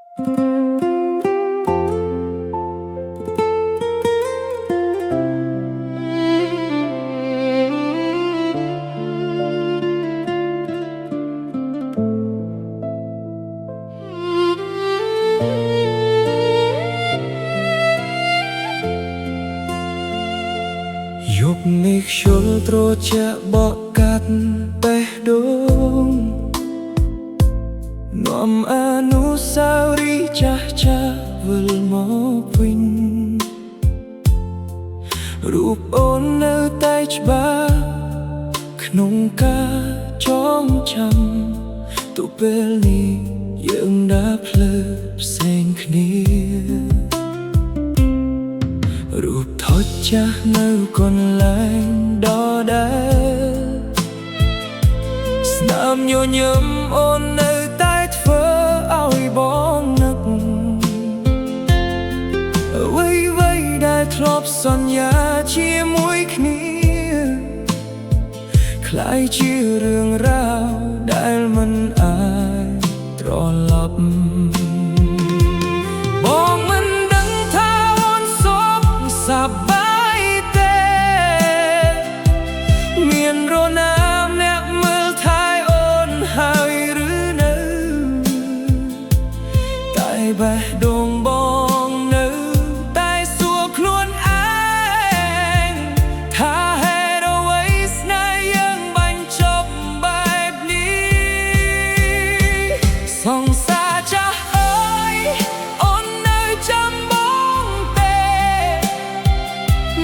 យប់នេះខ្យល់ត្រជាក់បក់កាត់បេះដូងនាំអនុស្សាវរីយ៍ចាស់ចាស់វិលមកវិញរូបអូននៅតែច្បាស់ក្នុងការចងចាំទោះពេលនេះយើងដើរភ្លើផ្សេងគ្នារូបថតចាស់នៅកន្លែងដដែលស្នាមញញឹមអូននៅតែធ្វើឲ្យបងនឹកអ្វីដែលធ្លាប់សន្យាជាមួយគ្នាคล้ายជារឿងរ៉ាវដែលមិនអាចត្រឡប់បងមិនដឹងថាអូនសុខសប្បាយទេមានរណាអ្នកមើលថែអូនហើយឬនៅតែបេះដូងបងនៅតែសួរខ្លួនឯងថាហេតុអ្វីស្នេហ៍យើងបាញ់ចប់បែបនេះសង្សារចាស់អើយអូននៅចាំបងទេ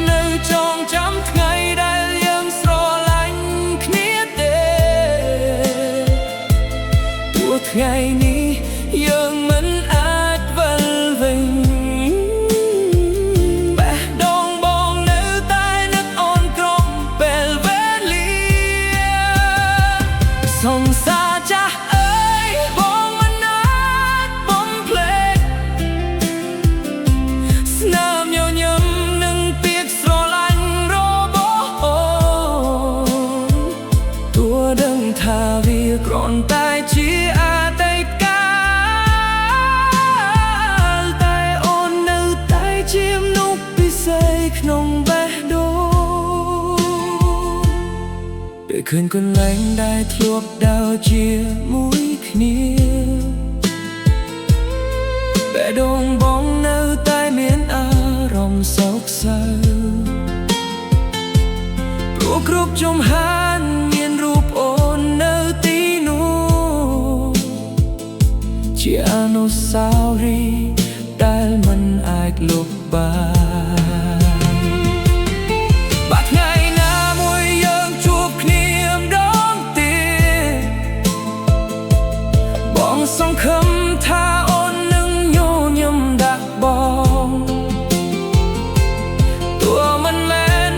នៅចងចាំថ្ងៃដែលយើងស្រឡាញ់គ្នាទេទោះថ្ងៃនេះយើងមិនអាចវិលវិញបេះដូងបងនៅតែនឹកអូនគ្រប់ពេលវេលាសង្សារចាស់អើយបងមិនអាចបំភ្លេចស្នាមញញឹមនឹងពាក្យស្រឡាញ់របស់អូនទោះដឹងថាវាគ្រាន់តែជាអតីតកាលតែអូននៅតែជាមនុស្សពិសេសក្នុងបេះដូងពេលឃើញកន្លែងដែលធ្លាប់ដើរជាមួយគ្នាបេះដូងបងនៅតែមានអារម្មណ៍សោកសៅព្រោះគ្រប់ជំហានមានរូបអូននៅទីនោះជាអនុស្សាវរីយ៍ដែលមិនអាចលុបបានបាត់ថ្ងៃណាមួយយើងជួបគ្នាម្ដងទៀតបងសង្ឃឹមថាអូននឹងញញឹមដាក់បងទោះមិនមែន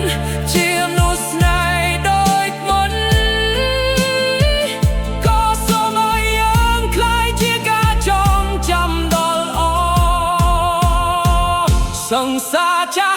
ជាមនុស្សស្នេហ៍ដូចមុនក៏សូមឲ្យយើងក្លាយជាការចងចាំដល់អសង្សារចាស់